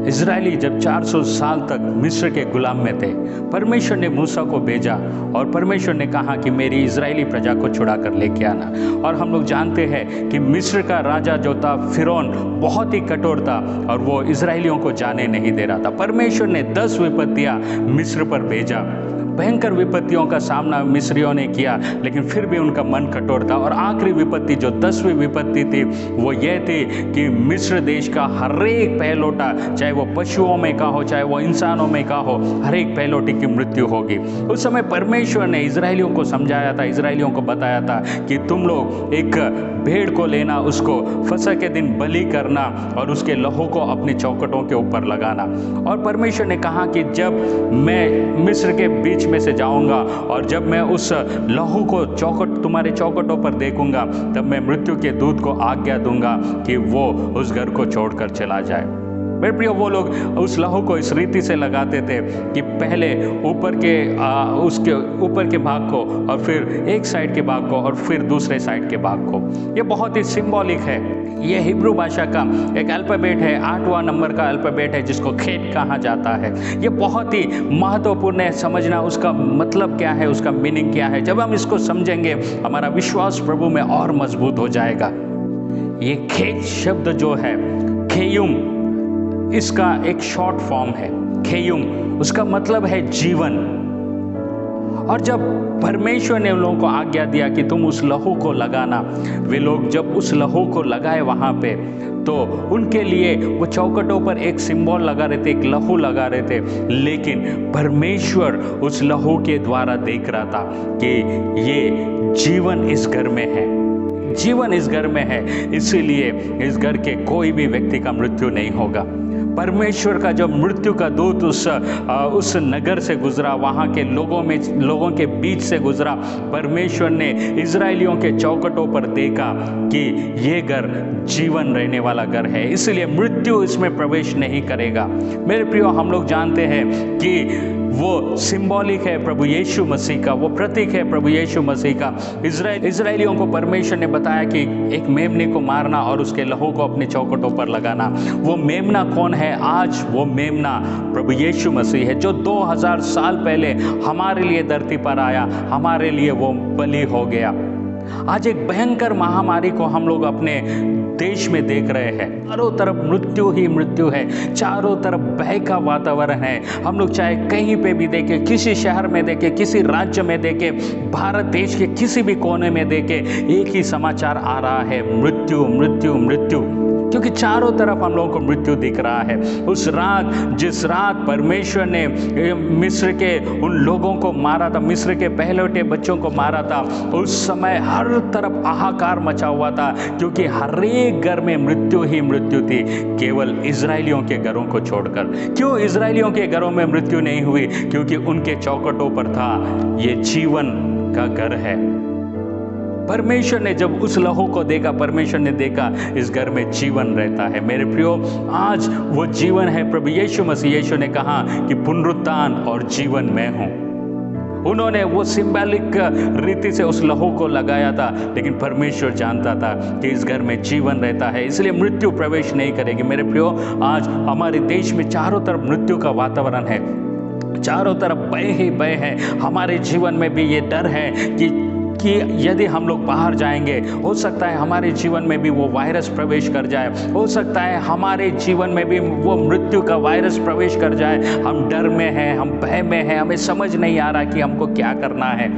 Israeli जब 400 साल तक मिस्र के गुलाम में थे, परमेश्वर ने मूसा को भेजा और परमेश्वर ने कहा कि मेरी इजरायली प्रजा को छुड़ा कर लेके आना। और हम लोग जानते हैं कि मिस्र का राजा जो था फिरौन बहुत ही कठोर था और वो इजरायलियों को जाने नहीं दे रहा था। परमेश्वर ने 10 विपत्तियां मिस्र पर भेजा। भयंकर विपत्तियों का सामना मिस्रियों ने किया, लेकिन फिर भी उनका मन कठोर था। और आखिरी विपत्ति जो 10वीं विपत्ति थी वो ये थी कि मिस्र देश का हर एक पहलौठा, चाहे वो पशुओं में का हो चाहे वो इंसानों में का हो, हर एक पहलौठे की मृत्यु होगी। उस समय परमेश्वर ने इजरायलियों को समझाया था, इजरायलियों को बताया था कि तुम लोग एक भेड़ को लेना, उसको फसह के दिन बलि करना और उसके लहू को अपनी चौखटों के ऊपर लगाना। और परमेश्वर ने कहा कि जब मैं मिस्र के बीच में से जाऊंगा और जब मैं उस लहू को तुम्हारे चौखटों पर देखूंगा, तब मैं मृत्यु के दूत को आज्ञा दूंगा कि वो उस घर को छोड़कर चला जाए। मेरे प्रियो, वो लोग उस लहू को इस रीति से लगाते थे कि पहले उसके ऊपर के भाग को और फिर एक साइड के भाग को और फिर दूसरे साइड के भाग को। ये बहुत ही सिंबॉलिक है। ये हिब्रू भाषा का एक अल्फ़ाबेट है, 8वां नंबर का अल्फ़ाबेट है जिसको खेत कहा जाता है। ये बहुत ही महत्वपूर्ण है समझना, उसका मतलब क्या है, उसका मीनिंग क्या है। जब हम इसको समझेंगे हमारा विश्वास प्रभु में और मजबूत हो जाएगा। ये खेत शब्द जो है, खेयुम, इसका एक शॉर्ट फॉर्म है। खेयुम उसका मतलब है जीवन। और जब परमेश्वर ने उन लोगों को आज्ञा दिया कि तुम उस लहू को लगाना, वे लोग जब उस लहू को लगाए वहाँ पे, तो उनके लिए वो चौखटों पर एक सिंबल लगा रहे थे, एक लहू लगा रहे थे। लेकिन परमेश्वर उस लहू के द्वारा देख रहा था कि ये जीवन इस घर में है, जीवन इस घर में है, इसीलिए इस घर के कोई भी व्यक्ति का मृत्यु नहीं होगा। परमेश्वर का जब मृत्यु का दूत उस नगर से गुजरा, वहाँ के लोगों के बीच से गुजरा, परमेश्वर ने इजरायलियों के चौखटों पर देखा कि ये घर जीवन रहने वाला घर है, इसलिए मृत्यु इसमें प्रवेश नहीं करेगा। मेरे प्रियो, हम लोग जानते हैं कि वो सिंबॉलिक है प्रभु यीशु मसीह का, वो प्रतीक है प्रभु यीशु मसीह का। इजरायलियों को परमेश्वर ने बताया कि एक मेमने को मारना और उसके लहू को अपने चौखटों पर लगाना। वो मेमना कौन है? आज वो मेमना प्रभु यीशु मसीह है, जो 2000 साल पहले हमारे लिए धरती पर आया, हमारे लिए वो बलि हो गया। आज एक भयंकर महामारी को हम लोग अपने देश में देख रहे हैं। चारों तरफ मृत्यु ही मृत्यु है, चारों तरफ भय का वातावरण है। हम लोग चाहे कहीं पे भी देखें, किसी शहर में देखें, किसी राज्य में देखें, भारत देश के किसी भी कोने में देखें, एक ही समाचार आ रहा है, मृत्यु मृत्यु मृत्यु। क्योंकि चारों तरफ हम लोगों को मृत्यु दिख रहा है। उस रात, जिस रात परमेश्वर ने मिस्र के उन लोगों को मारा था, मिस्र के पहलौठे बच्चों को मारा था, उस समय हर तरफ हाहाकार मचा हुआ था, क्योंकि हर एक घर में मृत्यु ही मृत्यु थी, केवल इजरायलियों के घरों को छोड़कर। क्यों इजरायलियों के घरों में मृत्यु नहीं हुई? क्योंकि उनके चौखटों पर था, ये जीवन का घर है। परमेश्वर ने जब उस लहू को देखा, परमेश्वर ने देखा इस घर में जीवन रहता है। मेरे प्रियो, आज वो जीवन है प्रभु यीशु मसीह। यीशु ने कहा कि पुनरुत्थान और जीवन मैं हूँ। उन्होंने वो सिंबॉलिक रीति से उस लहू को लगाया था, लेकिन परमेश्वर जानता था कि इस घर में जीवन रहता है, इसलिए मृत्यु प्रवेश नहीं करेगी। मेरे प्रियो, आज हमारे देश में चारों तरफ मृत्यु का वातावरण है, चारों तरफ भय ही भय है। हमारे जीवन में भी ये डर है कि यदि हम लोग बाहर जाएंगे, हो सकता है हमारे जीवन में भी वो वायरस प्रवेश कर जाए, हो सकता है हमारे जीवन में भी वो मृत्यु का वायरस प्रवेश कर जाए। हम डर में हैं, हम भय में हैं, हमें समझ नहीं आ रहा कि हमको क्या करना है।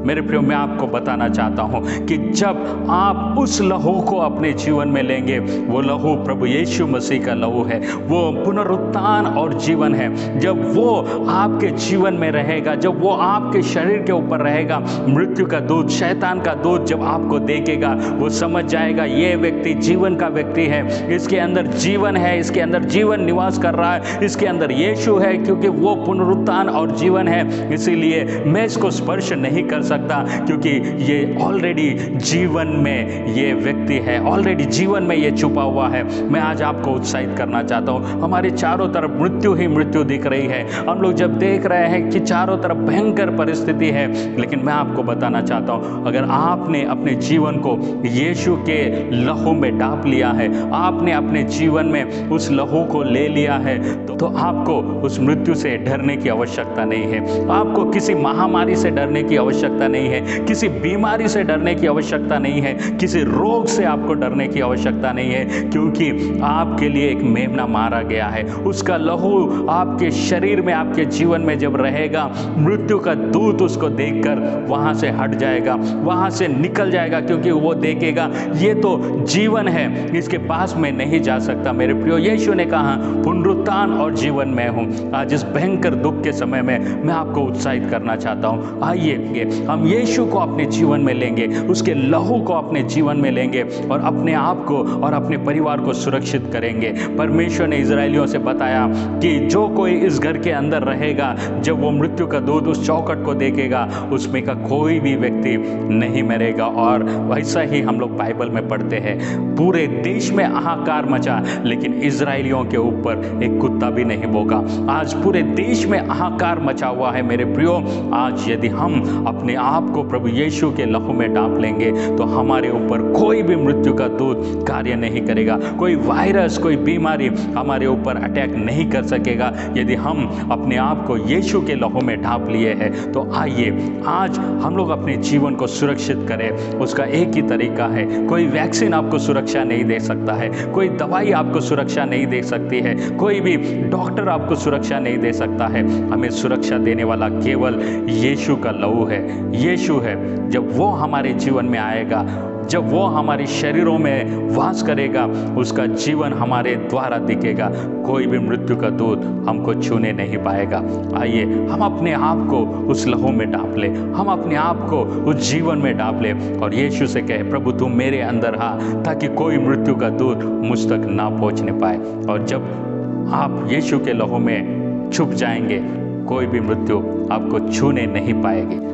मेरे प्रियो, मैं आपको बताना चाहता हूँ कि जब आप उस लहू को अपने जीवन में लेंगे, वो लहू प्रभु यीशु मसीह का लहू है, वो पुनरुत्थान और जीवन है। जब वो आपके जीवन में रहेगा, जब वो आपके शरीर के ऊपर रहेगा, मृत्यु का दूत, शैतान का दूत जब आपको देखेगा, वो समझ जाएगा ये व्यक्ति जीवन का व्यक्ति है, इसके अंदर जीवन है, इसके अंदर जीवन निवास कर रहा है, इसके अंदर यीशु है, क्योंकि वो पुनरुत्थान और जीवन है। इसीलिए मैं इसको स्पर्श नहीं कर सकता, क्योंकि ये ऑलरेडी जीवन में ये व्यक्ति है, ऑलरेडी जीवन में ये छुपा हुआ है। मैं आज आपको उत्साहित करना चाहता हूँ। हमारे चारों तरफ मृत्यु ही मृत्यु दिख रही है। हम लोग जब देख रहे हैं कि चारों तरफ भयंकर परिस्थिति है, लेकिन मैं आपको बताना चाहता हूँ बताऊं, अगर आपने अपने जीवन को यीशु के लहू में डाप लिया है, आपने अपने जीवन में उस लहू को ले लिया है, तो आपको उस मृत्यु से डरने की आवश्यकता नहीं है। आपको किसी महामारी से डरने की आवश्यकता नहीं है, किसी बीमारी से डरने की आवश्यकता नहीं है, किसी रोग से आपको डरने की आवश्यकता नहीं है, क्योंकि आपके लिए एक मेमना मारा गया है। उसका लहू आपके शरीर में, आपके जीवन में जब रहेगा, मृत्यु का दूत उसको देखकर वहां से हट जाएगा, वहां से निकल जाएगा, क्योंकि वो देखेगा ये तो जीवन है, इसके पास मैं नहीं जा सकता। मेरे प्रियो, यीशु ने कहा पुनरुत्थान और जीवन मैं हूँ। आज इस भयंकर दुख के समय में मैं आपको उत्साहित करना चाहता हूँ, आइए हम यीशु को अपने जीवन में लेंगे, उसके लहू को अपने जीवन में लेंगे और अपने आप को और अपने परिवार को सुरक्षित करेंगे। परमेश्वर ने इजरायलियों से बताया कि जो कोई इस घर के अंदर रहेगा, जब वो मृत्यु का दूत उस चौखट को देखेगा, उसमें का कोई भी व्यक्ति नहीं मरेगा। और वैसा ही हम लोग बाइबल में पढ़ते हैं, पूरे देश में हाहाकार मचा, लेकिन इजरायलियों के ऊपर एक कुत्ता भी नहीं भौंका। आज पूरे देश में हाहाकार मचा हुआ है। मेरे प्रियो, आज यदि हम अपने आप को प्रभु यीशु के लहू में डांप लेंगे तो हमारे ऊपर कोई भी मृत्यु का दूत कार्य नहीं करेगा, कोई वायरस, कोई बीमारी हमारे ऊपर अटैक नहीं कर सकेगा। यदि हम अपने आप को यीशु के लहू में ढांप लिए हैं, तो आइए आज हम लोग अपने जीवन को सुरक्षित करें। उसका एक ही तरीका है, कोई वैक्सीन आपको सुरक्षा नहीं दे सकता है, कोई दवाई आपको सुरक्षा नहीं दे सकती है, कोई भी डॉक्टर आपको सुरक्षा नहीं दे सकता है। हमें सुरक्षा देने वाला केवल यीशु का लहू है, यीशु है। जब वो हमारे जीवन में आएगा, जब वो हमारे शरीरों में वास करेगा, उसका जीवन हमारे द्वारा दिखेगा, कोई भी मृत्यु का दूत हमको छूने नहीं पाएगा। आइए हम अपने आप को उस लहू में डांप ले, हम अपने आप को उस जीवन में डांप ले और यीशु से कहे, प्रभु तू मेरे अंदर आ, ताकि कोई मृत्यु का दूत मुझ तक ना पहुंचने पाए। और जब आप यीशु के लहू में छुप जाएंगे, कोई भी मृत्यु आपको छूने नहीं पाएगी।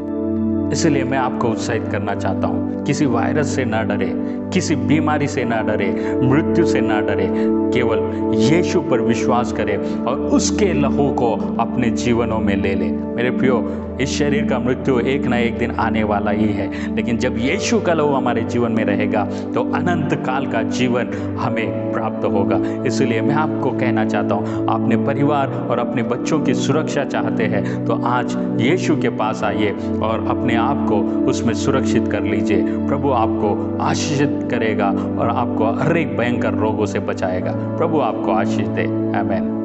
इसलिए मैं आपको उत्साहित करना चाहता हूँ, किसी वायरस से ना डरे, किसी बीमारी से ना डरे, मृत्यु से ना डरे, केवल यीशु पर विश्वास करें और उसके लहू को अपने जीवनों में ले लें। मेरे प्रियो, इस शरीर का मृत्यु एक ना एक दिन आने वाला ही है, लेकिन जब यीशु का लहू हमारे जीवन में रहेगा तो अनंत काल का जीवन हमें प्राप्त होगा। इसलिए मैं आपको कहना चाहता हूँ, अपने परिवार और अपने बच्चों की सुरक्षा चाहते हैं तो आज यीशु के पास आइए और अपने आप को उसमें सुरक्षित कर लीजिए। प्रभु आपको आशीषित करेगा और आपको हर एक भयंकर रोगों से बचाएगा। प्रभु आपको आशीष दे। आमीन।